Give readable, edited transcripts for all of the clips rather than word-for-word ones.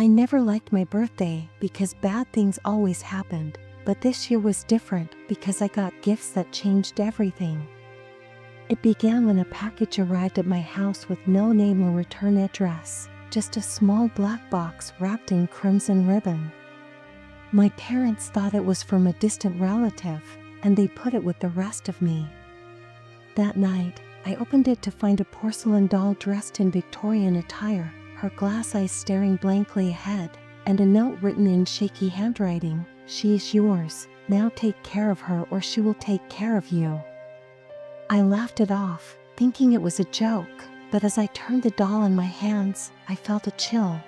I never liked my birthday because bad things always happened, but this year was different because I got gifts that changed everything. It began when a package arrived at my house with no name or return address, just a small black box wrapped in crimson ribbon. My parents thought it was from a distant relative, and they put it with the rest of me. That night, I opened it to find a porcelain doll dressed in Victorian attire, her glass eyes staring blankly ahead, and a note written in shaky handwriting, "She is yours, now take care of her or she will take care of you." I laughed it off, thinking it was a joke, but as I turned the doll in my hands, I felt a chill.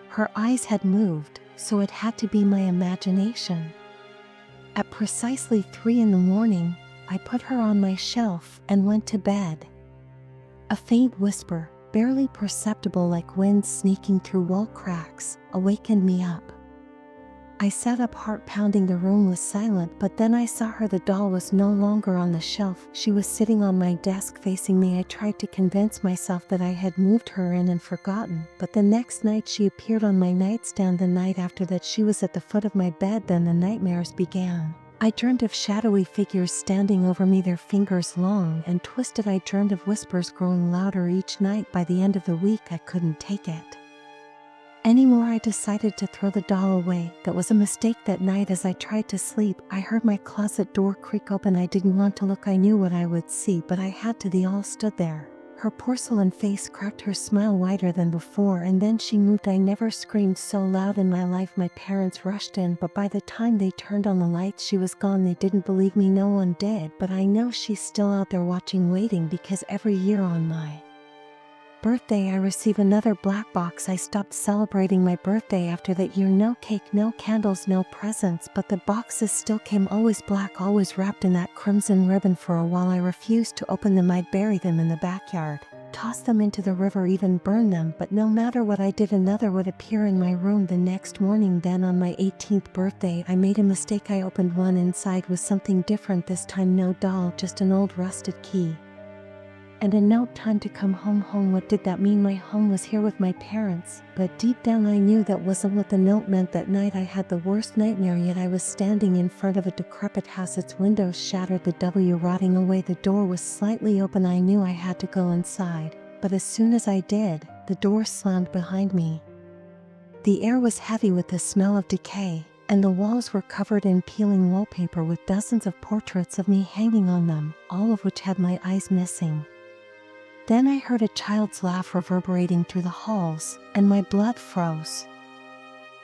Her eyes had moved, so it had to be my imagination. At precisely 3 in the morning, I put her on my shelf and went to bed. A faint whisper, barely perceptible like wind sneaking through wall cracks, awakened me up. I sat up, heart pounding. The room was silent, but then I saw her. The doll was no longer on the shelf. She was sitting on my desk facing me. I tried to convince myself that I had moved her in and forgotten, but the next night she appeared on my nightstand. The night after that she was at the foot of my bed. Then the nightmares began. I dreamed of shadowy figures standing over me, their fingers long and twisted. I dreamed of whispers growing louder each night. By the end of the week, I couldn't take it anymore. I decided to throw the doll away. That was a mistake. That night as I tried to sleep, I heard my closet door creak open. I didn't want to look. I knew what I would see, but I had to. The doll stood there. Her porcelain face cracked, her smile wider than before, and then she moved. I never screamed so loud in my life. My parents rushed in, but by the time they turned on the lights, she was gone. They didn't believe me. No one did, but I know she's still out there watching, waiting, because every year on my birthday I receive another black box. I stopped celebrating my birthday after that year. No cake, no candles, no presents, but the boxes still came, always black, always wrapped in that crimson ribbon. For a while I refused to open them. I'd bury them in the backyard, toss them into the river, even burn them, but no matter what I did, another would appear in my room the next morning. Then on my 18th birthday I made a mistake. I opened one. Inside was something different. This time no doll, just an old rusted key and a note, "Time to come home." Home, what did that mean? My home was here with my parents, but deep down I knew that wasn't what the note meant. That night I had the worst nightmare yet. I was standing in front of a decrepit house, its windows shattered, the W rotting away. The door was slightly open. I knew I had to go inside, but as soon as I did, the door slammed behind me. The air was heavy with the smell of decay, and the walls were covered in peeling wallpaper with dozens of portraits of me hanging on them, all of which had my eyes missing. Then I heard a child's laugh reverberating through the halls, and my blood froze.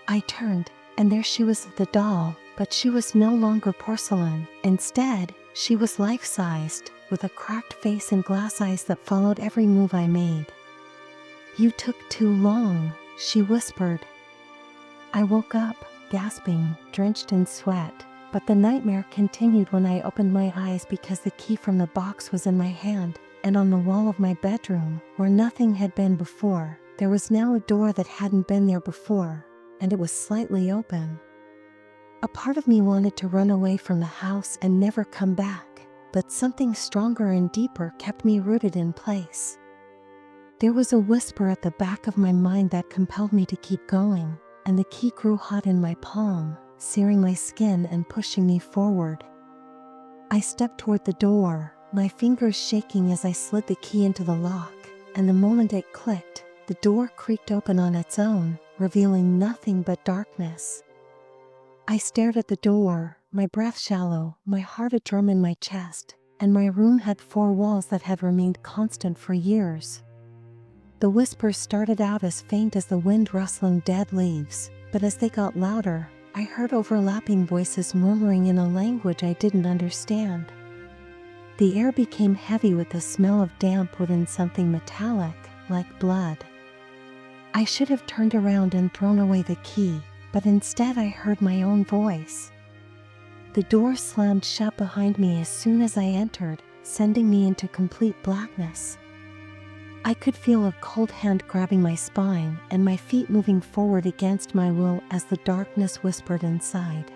I turned, and there she was, the doll, but she was no longer porcelain. Instead, she was life-sized, with a cracked face and glass eyes that followed every move I made. "You took too long," she whispered. I woke up, gasping, drenched in sweat, but the nightmare continued when I opened my eyes because the key from the box was in my hand. And on the wall of my bedroom, where nothing had been before, there was now a door that hadn't been there before, and it was slightly open. A part of me wanted to run away from the house and never come back, but something stronger and deeper kept me rooted in place. There was a whisper at the back of my mind that compelled me to keep going, and the key grew hot in my palm, searing my skin and pushing me forward. I stepped toward the door, my fingers shaking as I slid the key into the lock, and the moment it clicked, the door creaked open on its own, revealing nothing but darkness. I stared at the door, my breath shallow, my heart a drum in my chest, and my room had 4 walls that had remained constant for years. The whispers started out as faint as the wind rustling dead leaves, but as they got louder, I heard overlapping voices murmuring in a language I didn't understand. The air became heavy with the smell of damp wood and something metallic, like blood. I should have turned around and thrown away the key, but instead I heard my own voice. The door slammed shut behind me as soon as I entered, sending me into complete blackness. I could feel a cold hand grabbing my spine and my feet moving forward against my will as the darkness whispered inside.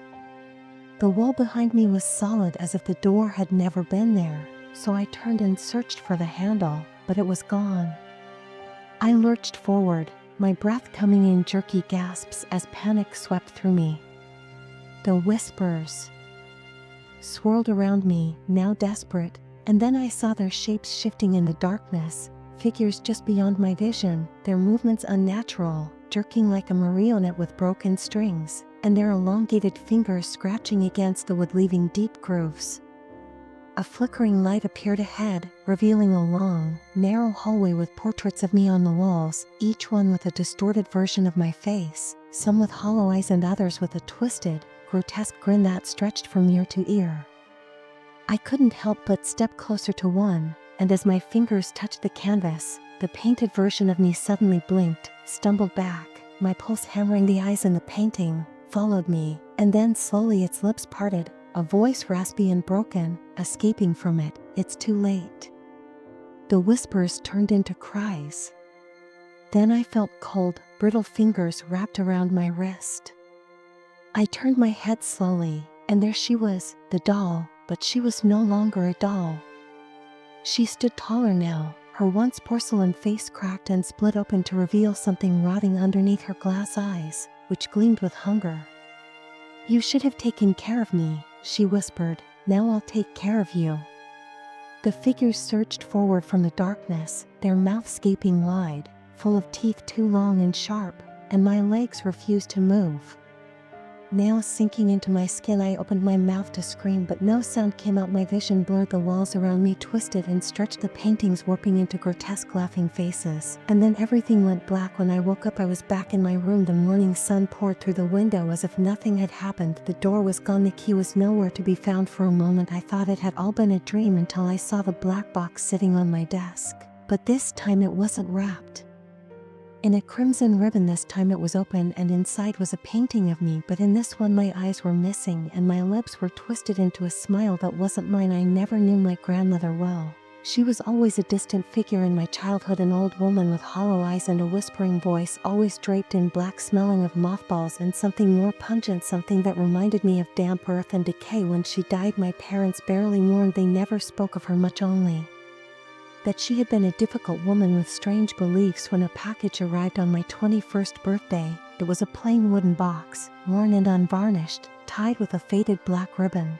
The wall behind me was solid as if the door had never been there, so I turned and searched for the handle, but it was gone. I lurched forward, my breath coming in jerky gasps as panic swept through me. The whispers swirled around me, now desperate, and then I saw their shapes shifting in the darkness, figures just beyond my vision, their movements unnatural, jerking like a marionette with broken strings, and their elongated fingers scratching against the wood, leaving deep grooves. A flickering light appeared ahead, revealing a long, narrow hallway with portraits of me on the walls, each one with a distorted version of my face, some with hollow eyes and others with a twisted, grotesque grin that stretched from ear to ear. I couldn't help but step closer to one, and as my fingers touched the canvas, the painted version of me suddenly blinked, stumbled back, my pulse hammering the eyes in the painting, followed me, and then slowly its lips parted, a voice raspy and broken, escaping from it, "It's too late." The whispers turned into cries. Then I felt cold, brittle fingers wrapped around my wrist. I turned my head slowly, and there she was, the doll, but she was no longer a doll. She stood taller now, her once porcelain face cracked and split open to reveal something rotting underneath her glass eyes, which gleamed with hunger. "You should have taken care of me," she whispered. "Now I'll take care of you." The figures surged forward from the darkness, their mouths gaping wide, full of teeth too long and sharp, and my legs refused to move. Nails sinking into my skin, I opened my mouth to scream, but no sound came out. My vision blurred, the walls around me twisted and stretched, the paintings warping into grotesque laughing faces. And then everything went black. When I woke up, I was back in my room. The morning sun poured through the window as if nothing had happened. The door was gone, the key was nowhere to be found. For a moment I thought it had all been a dream, until I saw the black box sitting on my desk. But this time it wasn't wrapped in a crimson ribbon. This time it was open, and inside was a painting of me, but in this one my eyes were missing and my lips were twisted into a smile that wasn't mine. I never knew my grandmother well. She was always a distant figure in my childhood, an old woman with hollow eyes and a whispering voice, always draped in black, smelling of mothballs and something more pungent, something that reminded me of damp earth and decay. When she died, my parents barely mourned. They never spoke of her much, only that she had been a difficult woman with strange beliefs. When a package arrived on my 21st birthday, it was a plain wooden box, worn and unvarnished, tied with a faded black ribbon.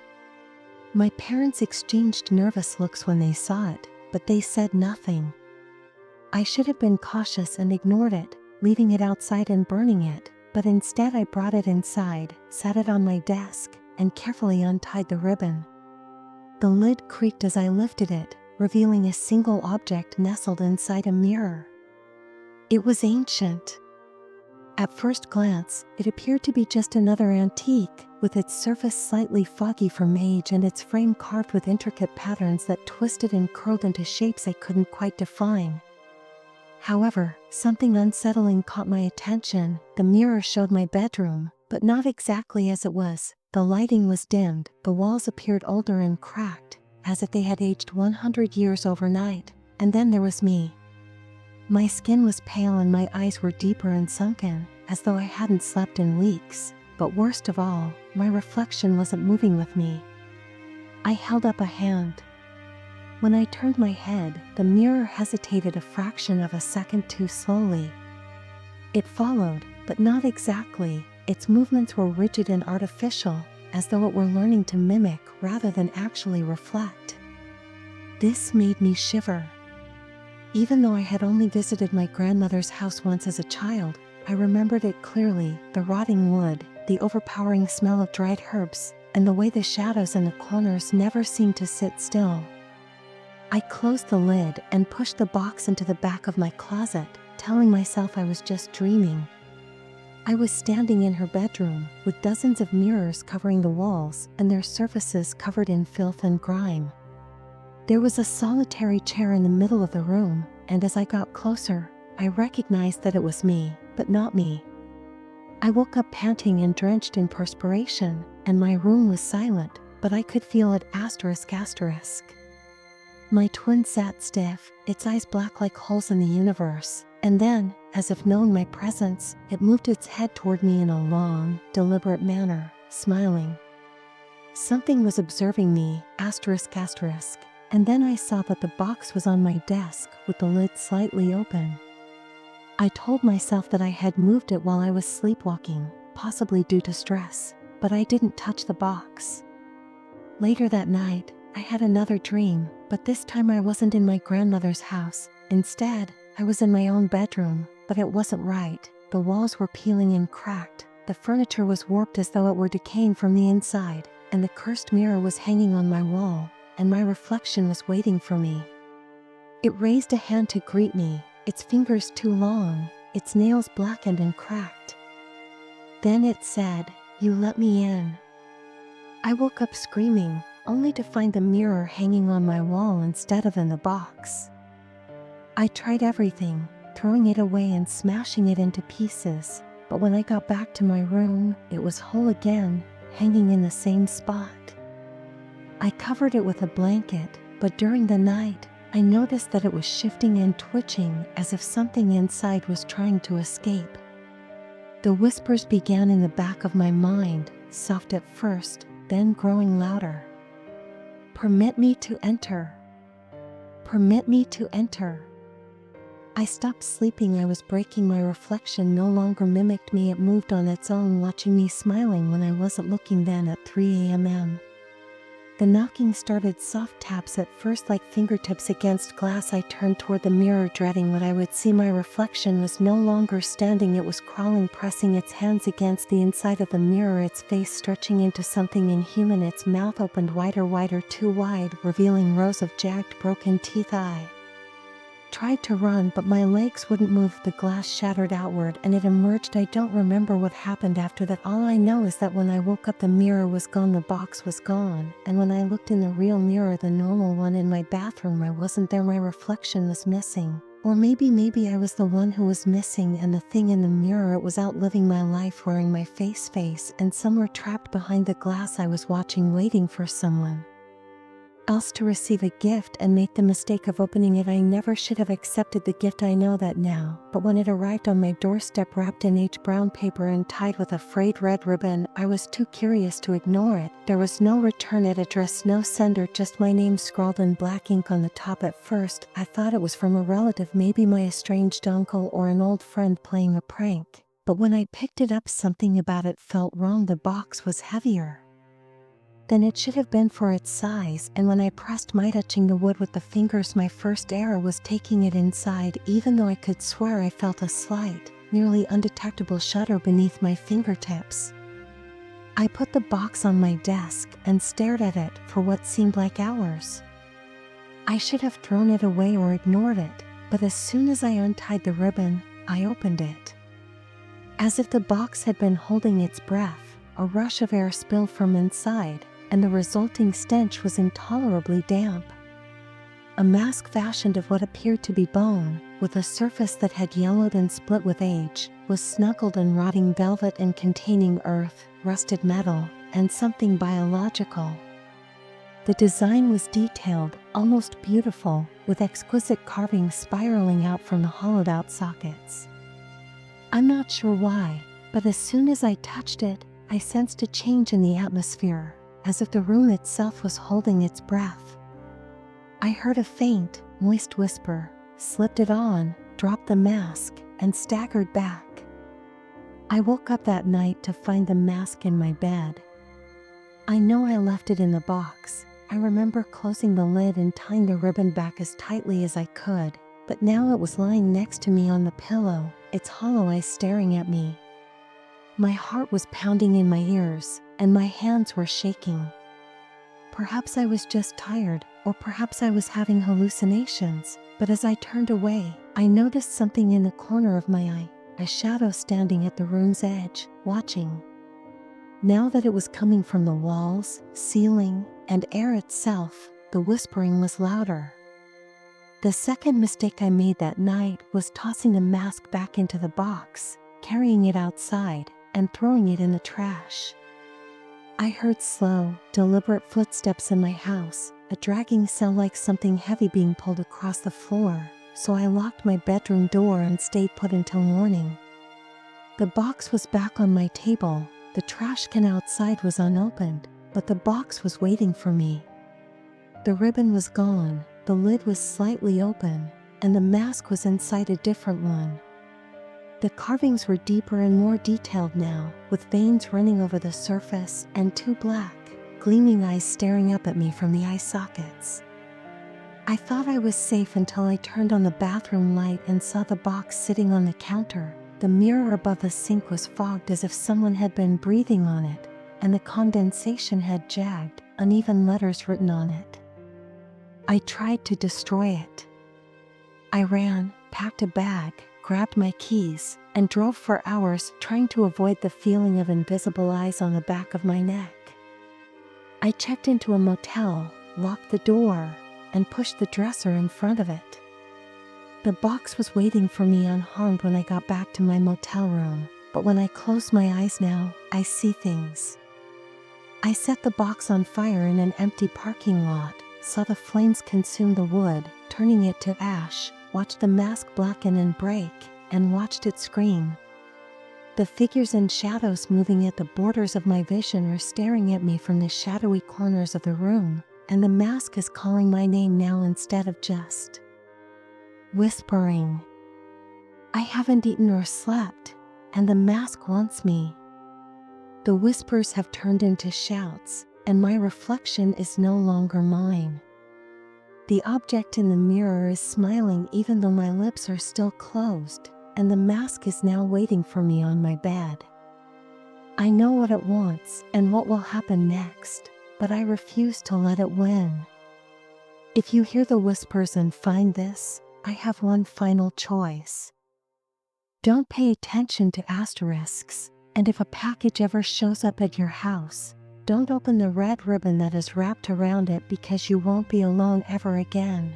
My parents exchanged nervous looks when they saw it, but they said nothing. I should have been cautious and ignored it, leaving it outside and burning it, but instead I brought it inside, sat it on my desk, and carefully untied the ribbon. The lid creaked as I lifted it, revealing a single object nestled inside a mirror. It was ancient. At first glance, it appeared to be just another antique, with its surface slightly foggy from age and its frame carved with intricate patterns that twisted and curled into shapes I couldn't quite define. However, something unsettling caught my attention. The mirror showed my bedroom, but not exactly as it was. The lighting was dimmed, the walls appeared older and cracked, as if they had aged 100 years overnight. And then there was me. My skin was pale and my eyes were deeper and sunken, as though I hadn't slept in weeks. But worst of all, my reflection wasn't moving with me. I held up a hand. When I turned my head, the mirror hesitated a fraction of a second too slowly. It followed, but not exactly. Its movements were rigid and artificial, as though it were learning to mimic rather than actually reflect. This made me shiver. Even though I had only visited my grandmother's house once as a child, I remembered it clearly: the rotting wood, the overpowering smell of dried herbs, and the way the shadows in the corners never seemed to sit still. I closed the lid and pushed the box into the back of my closet, telling myself I was just dreaming. I was standing in her bedroom, with dozens of mirrors covering the walls and their surfaces covered in filth and grime. There was a solitary chair in the middle of the room, and as I got closer, I recognized that it was me, but not me. I woke up panting and drenched in perspiration, and my room was silent, but I could feel it. ****. My twin sat stiff, its eyes black like holes in the universe, and then, as if knowing my presence, it moved its head toward me in a long, deliberate manner, smiling. Something was observing me, ***, and then I saw that the box was on my desk, with the lid slightly open. I told myself that I had moved it while I was sleepwalking, possibly due to stress, but I didn't touch the box. Later that night, I had another dream, but this time I wasn't in my grandmother's house. Instead, I was in my own bedroom, but it wasn't right. The walls were peeling and cracked, the furniture was warped as though it were decaying from the inside, and the cursed mirror was hanging on my wall, and my reflection was waiting for me. It raised a hand to greet me, its fingers too long, its nails blackened and cracked. Then it said, "You let me in." I woke up screaming, only to find the mirror hanging on my wall instead of in the box. I tried everything, throwing it away and smashing it into pieces, but when I got back to my room, it was whole again, hanging in the same spot. I covered it with a blanket, but during the night, I noticed that it was shifting and twitching as if something inside was trying to escape. The whispers began in the back of my mind, soft at first, then growing louder. "Permit me to enter. Permit me to enter." I stopped sleeping. I was breaking. My reflection no longer mimicked me. It moved on its own, watching me smiling when I wasn't looking. Then at 3 a.m. The knocking started, soft taps at first like fingertips against glass. I turned toward the mirror, dreading what I would see. My reflection was no longer standing. It was crawling, pressing its hands against the inside of the mirror, its face stretching into something inhuman. Its mouth opened wider, too wide, revealing rows of jagged, broken teeth. I tried to run, but my legs wouldn't move. The glass shattered outward and it emerged. I don't remember what happened after that. All I know is that when I woke up, the mirror was gone, the box was gone, and when I looked in the real mirror, the normal one in my bathroom, I wasn't there. My reflection was missing. Or maybe I was the one who was missing, and the thing in the mirror, it was out living my life, wearing my face, and somewhere trapped behind the glass I was watching, waiting for someone else to receive a gift and make the mistake of opening it. I never should have accepted the gift. I know that now, but when it arrived on my doorstep, wrapped in brown paper and tied with a frayed red ribbon, I was too curious to ignore it. There was no return address, no sender, just my name scrawled in black ink on the top. At first, I thought it was from a relative, maybe my estranged uncle or an old friend playing a prank. But when I picked it up, something about it felt wrong. The box was heavier than it should have been for its size, and when I pressed my touching the wood with the fingers, my first error was taking it inside, even though I could swear I felt a slight, nearly undetectable shudder beneath my fingertips. I put the box on my desk and stared at it for what seemed like hours. I should have thrown it away or ignored it, but as soon as I untied the ribbon, I opened it. As if the box had been holding its breath, a rush of air spilled from inside, and the resulting stench was intolerably damp. A mask fashioned of what appeared to be bone, with a surface that had yellowed and split with age, was snuggled in rotting velvet and containing earth, rusted metal, and something biological. The design was detailed, almost beautiful, with exquisite carvings spiraling out from the hollowed-out sockets. I'm not sure why, but as soon as I touched it, I sensed a change in the atmosphere, as if the room itself was holding its breath. I heard a faint, moist whisper, slipped it on, dropped the mask, and staggered back. I woke up that night to find the mask in my bed. I know I left it in the box. I remember closing the lid and tying the ribbon back as tightly as I could, but now it was lying next to me on the pillow, its hollow eyes staring at me. My heart was pounding in my ears, and my hands were shaking. Perhaps I was just tired, or perhaps I was having hallucinations, but as I turned away, I noticed something in the corner of my eye, a shadow standing at the room's edge, watching. Now that it was coming from the walls, ceiling, and air itself, the whispering was louder. The second mistake I made that night was tossing the mask back into the box, carrying it outside, and throwing it in the trash. I heard slow, deliberate footsteps in my house, a dragging sound like something heavy being pulled across the floor, so I locked my bedroom door and stayed put until morning. The box was back on my table, the trash can outside was unopened, but the box was waiting for me. The ribbon was gone, the lid was slightly open, and the mask was inside a different one. The carvings were deeper and more detailed now, with veins running over the surface and two black, gleaming eyes staring up at me from the eye sockets. I thought I was safe until I turned on the bathroom light and saw the box sitting on the counter. The mirror above the sink was fogged as if someone had been breathing on it, and the condensation had jagged, uneven letters written on it. I tried to destroy it. I ran, packed a bag, grabbed my keys, and drove for hours trying to avoid the feeling of invisible eyes on the back of my neck. I checked into a motel, locked the door, and pushed the dresser in front of it. The box was waiting for me unharmed when I got back to my motel room, but when I close my eyes now, I see things. I set the box on fire in an empty parking lot, saw the flames consume the wood, turning it to ash, watched the mask blacken and break, and watched it scream. The figures and shadows moving at the borders of my vision are staring at me from the shadowy corners of the room, and the mask is calling my name now instead of just whispering. I haven't eaten or slept, and the mask wants me. The whispers have turned into shouts, and my reflection is no longer mine. The object in the mirror is smiling even though my lips are still closed, and the mask is now waiting for me on my bed. I know what it wants and what will happen next, but I refuse to let it win. If you hear the whispers and find this, I have one final choice. Don't pay attention to asterisks, and if a package ever shows up at your house, don't open the red ribbon that is wrapped around it because you won't be alone ever again.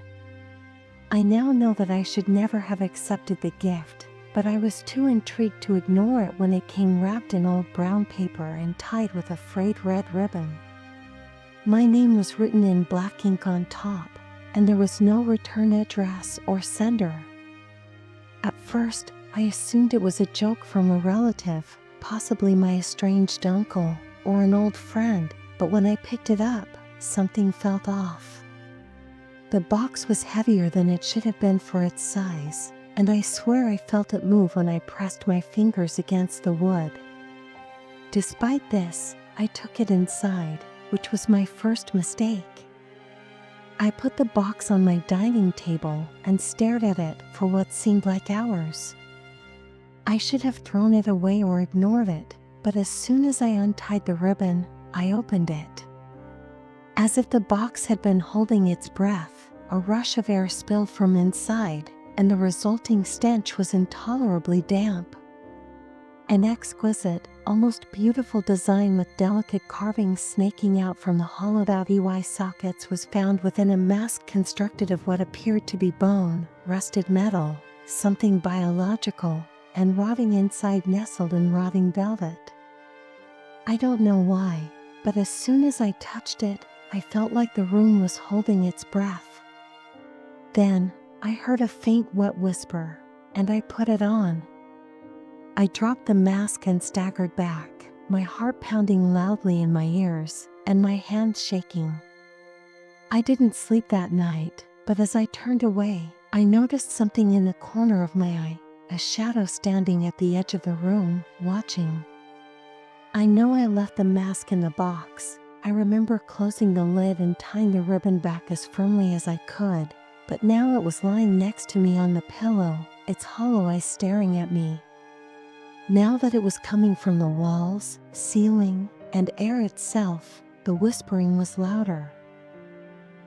I now know that I should never have accepted the gift, but I was too intrigued to ignore it when it came wrapped in old brown paper and tied with a frayed red ribbon. My name was written in black ink on top, and there was no return address or sender. At first, I assumed it was a joke from a relative, possibly my estranged uncle or an old friend, but when I picked it up, something felt off. The box was heavier than it should have been for its size, and I swear I felt it move when I pressed my fingers against the wood. Despite this, I took it inside, which was my first mistake. I put the box on my dining table and stared at it for what seemed like hours. I should have thrown it away or ignored it, but as soon as I untied the ribbon, I opened it. As if the box had been holding its breath, a rush of air spilled from inside, and the resulting stench was intolerably damp. An exquisite, almost beautiful design with delicate carvings snaking out from the hollowed-out eye sockets was found within a mask constructed of what appeared to be bone, rusted metal, something biological, and rotting inside nestled in rotting velvet. I don't know why, but as soon as I touched it, I felt like the room was holding its breath. Then, I heard a faint wet whisper, and I put it on. I dropped the mask and staggered back, my heart pounding loudly in my ears, and my hands shaking. I didn't sleep that night, but as I turned away, I noticed something in the corner of my eye, a shadow standing at the edge of the room, watching. I know I left the mask in the box. I remember closing the lid and tying the ribbon back as firmly as I could, but now it was lying next to me on the pillow, its hollow eyes staring at me. Now that it was coming from the walls, ceiling, and air itself, the whispering was louder.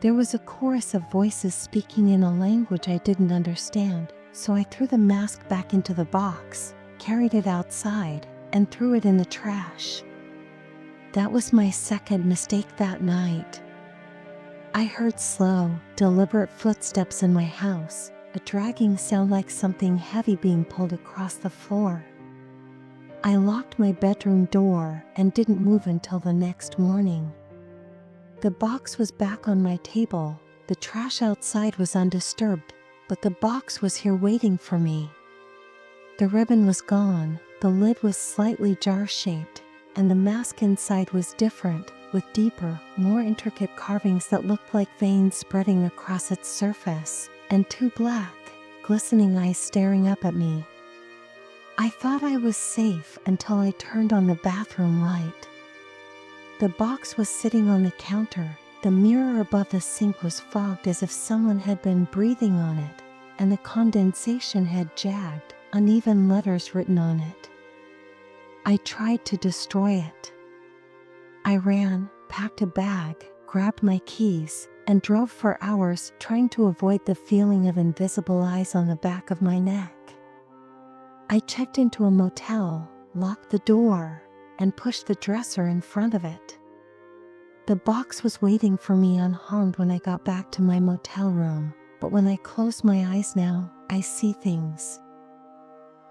There was a chorus of voices speaking in a language I didn't understand, so I threw the mask back into the box, carried it outside, and threw it in the trash. That was my second mistake that night. I heard slow, deliberate footsteps in my house, a dragging sound like something heavy being pulled across the floor. I locked my bedroom door and didn't move until the next morning. The box was back on my table, the trash outside was undisturbed, but the box was here waiting for me. The ribbon was gone, the lid was slightly jar-shaped, and the mask inside was different, with deeper, more intricate carvings that looked like veins spreading across its surface, and two black, glistening eyes staring up at me. I thought I was safe until I turned on the bathroom light. The box was sitting on the counter. The mirror above the sink was fogged as if someone had been breathing on it, and the condensation had jagged, uneven letters written on it. I tried to destroy it. I ran, packed a bag, grabbed my keys, and drove for hours trying to avoid the feeling of invisible eyes on the back of my neck. I checked into a motel, locked the door, and pushed the dresser in front of it. The box was waiting for me unharmed when I got back to my motel room, but when I close my eyes now, I see things.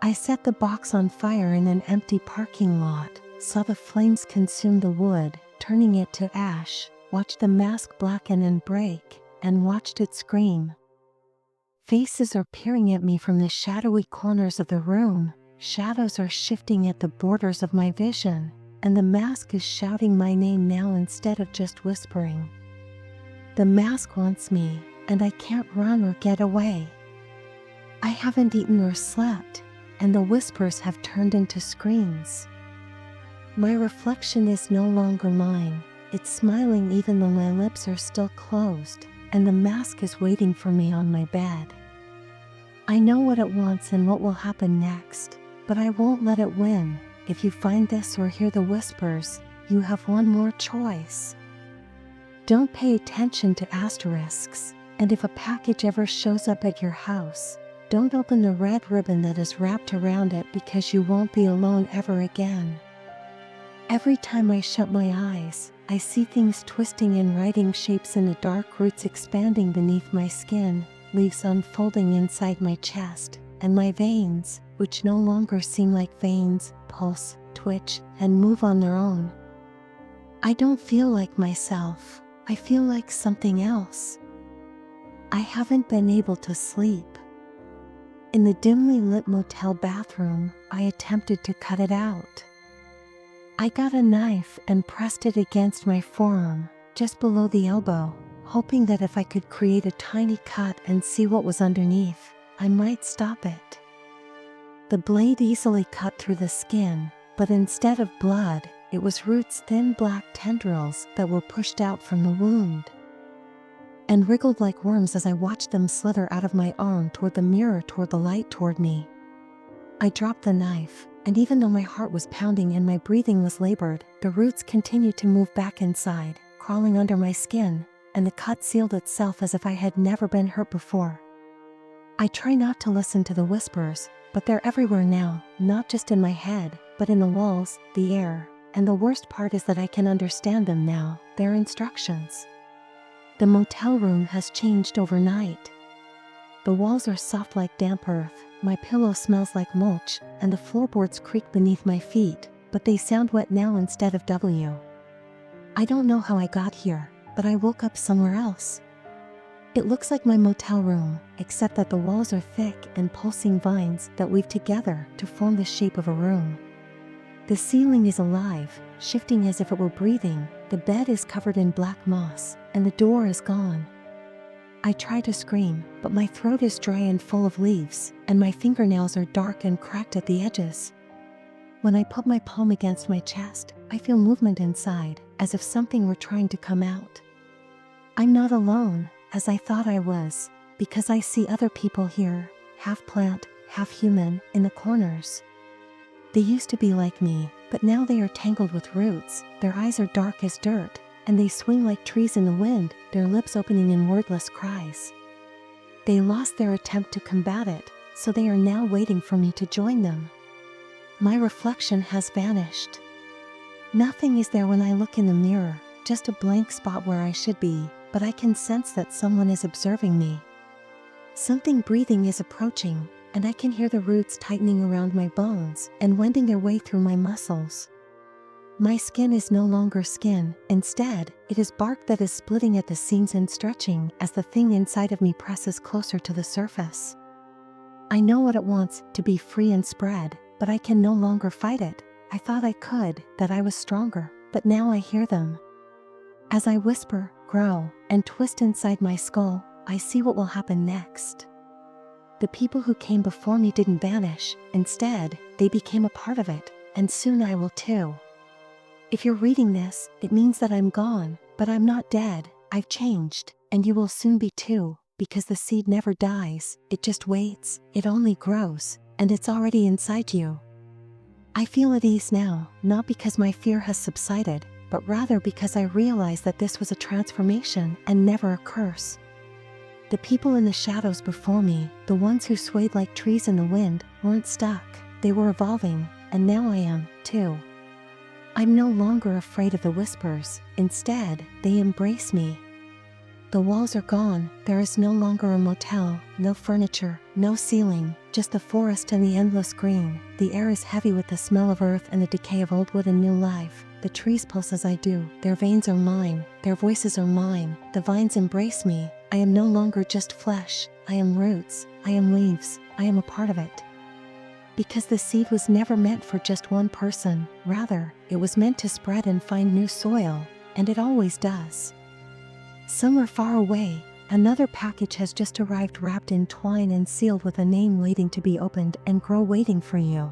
I set the box on fire in an empty parking lot, saw the flames consume the wood, turning it to ash, watched the mask blacken and break, and watched it scream. Faces are peering at me from the shadowy corners of the room, shadows are shifting at the borders of my vision, and the mask is shouting my name now instead of just whispering. The mask wants me, and I can't run or get away. I haven't eaten or slept, and the whispers have turned into screams. My reflection is no longer mine. It's smiling even though my lips are still closed, and the mask is waiting for me on my bed. I know what it wants and what will happen next, but I won't let it win. If you find this or hear the whispers, you have one more choice. Don't pay attention to asterisks, and if a package ever shows up at your house, don't open the red ribbon that is wrapped around it because you won't be alone ever again. Every time I shut my eyes, I see things twisting and writing shapes in the dark, roots expanding beneath my skin, leaves unfolding inside my chest, and my veins, which no longer seem like veins, pulse, twitch, and move on their own. I don't feel like myself. I feel like something else. I haven't been able to sleep. In the dimly lit motel bathroom, I attempted to cut it out. I got a knife and pressed it against my forearm, just below the elbow, hoping that if I could create a tiny cut and see what was underneath, I might stop it. The blade easily cut through the skin, but instead of blood, it was roots, thin black tendrils that were pushed out from the wound and wriggled like worms as I watched them slither out of my arm toward the mirror, toward the light, toward me. I dropped the knife, and even though my heart was pounding and my breathing was labored, the roots continued to move back inside, crawling under my skin, and the cut sealed itself as if I had never been hurt before. I try not to listen to the whispers, but they're everywhere now, not just in my head, but in the walls, the air, and the worst part is that I can understand them now, their instructions. The motel room has changed overnight. The walls are soft like damp earth, my pillow smells like mulch, and the floorboards creak beneath my feet, but they sound wet now instead of W. I don't know how I got here, but I woke up somewhere else. It looks like my motel room, except that the walls are thick and pulsing vines that weave together to form the shape of a room. The ceiling is alive, shifting as if it were breathing, the bed is covered in black moss, and the door is gone. I try to scream, but my throat is dry and full of leaves, and my fingernails are dark and cracked at the edges. When I put my palm against my chest, I feel movement inside, as if something were trying to come out. I'm not alone, as I thought I was, because I see other people here, half plant, half human, in the corners. They used to be like me, but now they are tangled with roots, their eyes are dark as dirt, and they swing like trees in the wind, their lips opening in wordless cries. They lost their attempt to combat it, so they are now waiting for me to join them. My reflection has vanished. Nothing is there when I look in the mirror, just a blank spot where I should be, but I can sense that someone is observing me. Something breathing is approaching, and I can hear the roots tightening around my bones and wending their way through my muscles. My skin is no longer skin, instead, it is bark that is splitting at the seams and stretching as the thing inside of me presses closer to the surface. I know what it wants, to be free and spread, but I can no longer fight it. I thought I could, that I was stronger, but now I hear them. As I whisper, grow, and twist inside my skull, I see what will happen next. The people who came before me didn't vanish. Instead, they became a part of it, and soon I will too. If you're reading this, it means that I'm gone, but I'm not dead. I've changed, and you will soon be too, because the seed never dies, it just waits, it only grows, and it's already inside you. I feel at ease now, not because my fear has subsided, but rather because I realize that this was a transformation and never a curse. The people in the shadows before me, the ones who swayed like trees in the wind, weren't stuck, they were evolving, and now I am, too. I'm no longer afraid of the whispers, instead, they embrace me. The walls are gone, there is no longer a motel, no furniture, no ceiling, just the forest and the endless green. The air is heavy with the smell of earth and the decay of old wood and new life. The trees pulse as I do, their veins are mine, their voices are mine, the vines embrace me. I am no longer just flesh, I am roots, I am leaves, I am a part of it. Because the seed was never meant for just one person, rather, it was meant to spread and find new soil, and it always does. Somewhere far away, another package has just arrived wrapped in twine and sealed with a name waiting to be opened and grow waiting for you.